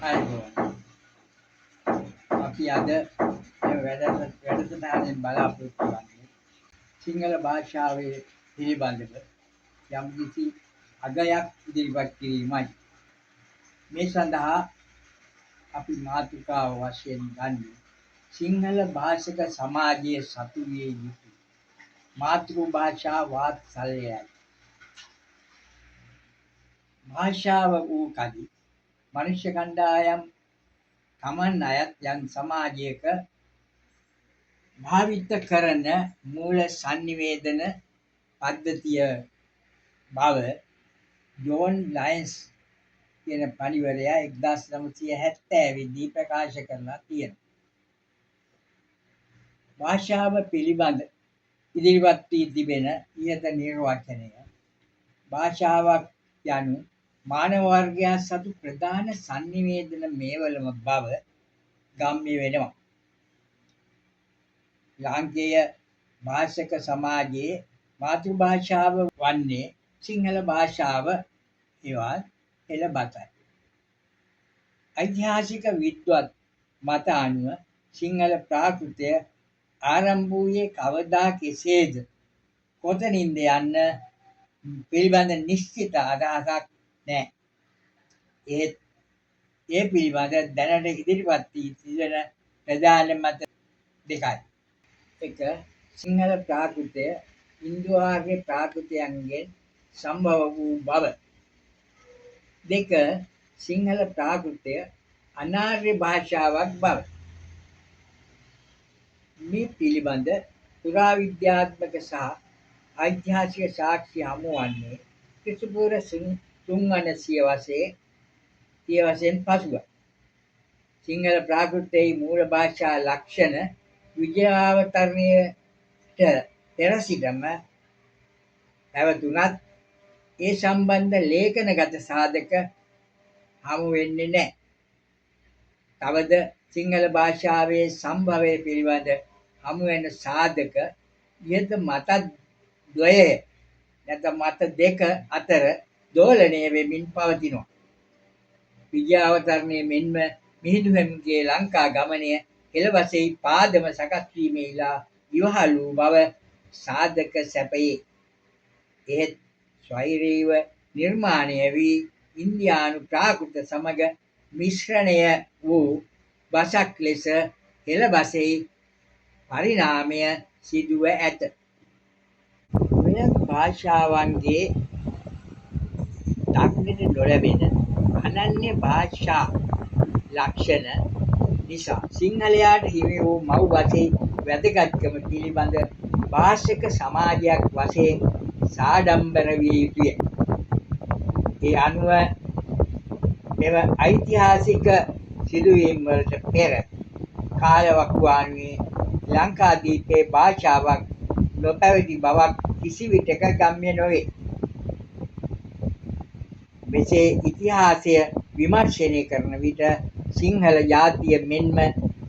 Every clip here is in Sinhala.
අයිබෝන් අපි අද වැඩසටහනෙන් බලාපොරොත්තු වන්නේ සිංහල භාෂාවේ පිළිබඳව යම්කිසි අගයක් ඉදිරිපත් කිරීමයි. මේ සඳහා අපි මාතෘකාව වශයෙන් ගන්නේ සිංහල භාෂක සමාජයේ සතු විය යුතු මාතෘ භාෂා වාත්සල්‍යයයි. භාෂාව වූ කලි මනුෂ්‍ය කණ්ඩායම් තමන් අයත් යම් සමාජයක භාවිත කරන මූල sannivedana පද්ධතිය බව ජෝන් ලයන්ස් කියන පඬිවරයා 1970 දී ප්‍රකාශ කරලා තියෙනවා. භාෂාව පිළිබඳ ඉදිරිපත් වී තිබෙන ඉහත නිර්වචනය භාෂාවක් යනු මානව වර්ගයා සතු ප්‍රධාන sannivedana මේවලම බව ගම්ම්‍ය වෙනවා. ලාංකේය භාෂක සමාජයේ මාතෘ භාෂාව වන්නේ සිංහල භාෂාව හෙවත් එළබතයි. ඓතිහාසික විද්වත් මත අනුව සිංහල ප්‍රාකෘතය ආරම්භ වූයේ කවදා කෙසේද කොතනින්ද යන්න පිළිබඳ නිශ්චිත අදහසක් නැහැ. ඒ පිළිබඳ දැනට ඉදිරිපත් වී තිබෙන ප්‍රධාන මත දෙකයි. එක සිංහල ප්‍රාකෘතය ඉන්දු ආර්ය ප්‍රාකෘතයන්ගෙන් සම්භව වූ බව. දෙක සිංහල ප්‍රාකෘතය අනාර්ය භාෂාවක් බව. මේ පිළිබඳ පුරාවිද්‍යාත්මක සහ ඓතිහාසික සාක්ෂි හමු වන්නේ ක්‍රිස්තුපූර්ව 300 සියවසෙන් පසුව. සිංහල ප්‍රාකෘතයේ මූල භාෂා ලක්ෂණ විජයාවතරණයට පෙර සිටම පැවතුනත් ඒ සම්බන්ධ ලේඛනගත සාධක හමු වෙන්නේ නැහැ. තවද සිංහල භාෂාවේ සම්භවය පිළිබඳ හමු වෙන සාධක ඉහත මත ද්වය නැත්නම් මත දෙක අතර දෝලණය වෙමින් පවතිනවා. විජයාවතරණය මෙන්ම මිහිඳු හිමිගේ ලංකා ගමනය එළවසෙහි පාදම සකස් වීමේලා ඉවහල් වූ බව සාධක සැපයේ. එහෙත් ස්වෛරීව නිර්මාණය වී ඉන්දියානු ප්‍රාකෘත සමග මිශ්‍රණය වූ බසක් ලෙස එළවසෙහි පරිණාමය සිදුව ඇත. වෙනත් භාෂාවන්ගේ දක්නට නොලැබෙන අනන්‍ය භාෂා ලක්ෂණ නිසා සිංහලයාට හිමි වූ මව් භාෂේ වැදගත්කම පිළිබඳ භාෂක සමාජයක් වශයෙන් සාඩම්බර විය යුතුය. ඒ අනුව මෙම ඓතිහාසික සිදුවීම් වලට පෙර කාලවකවානුවේ ලංකාදීපයේ භාෂාවක් නොපැවති බවක් කිසිවිටක ගම්‍ය නොවේ. මෙසේ ඉතිහාසය විමර්ශනය කරන විට සිංහල ජාතිය මෙන්ම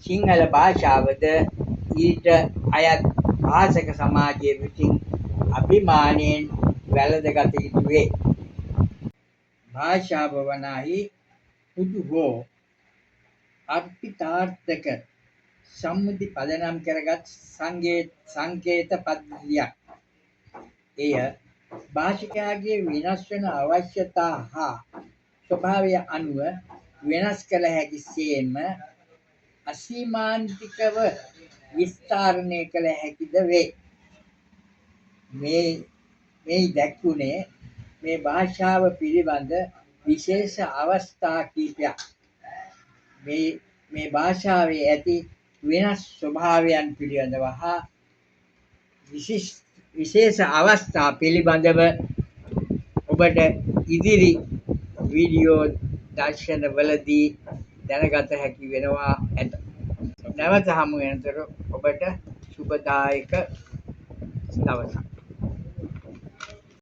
සිංහල භාෂාවද ඊට අයත් භාෂක සමාජය විසින් අභිමානයෙන් වැළඳගත යුතු වේ. භාෂාව වනාහි හුදු හෝ අර්ථිතාර්ථක සම්මුති පදනම් කරගත් සංකේත පද්ධතියක්. එය භාෂිකයාගේ වෙනස් වන අවශ්‍යතා හා ස්වභාවය අනුව වෙනස් කළ හැකි සේම අසීමාන්තිකව විස්තරණය කළ හැකිද වේ. මේ දැක්ුණේ මේ භාෂාව පිළිබඳ විශේෂ අවස්ථා කිහිපයක්. මේ භාෂාවේ ඇති වෙනස් ස්වභාවයන් පිළිබඳව හා විශේෂ අවස්ථා පිළිබඳව ඔබට ඉදිරි වීඩියෝ දර්ශනවලදී දැනගත හැකි වෙනවා ඇත. නැවත හමු වෙනතර ඔබට සුබදායක දවසක්.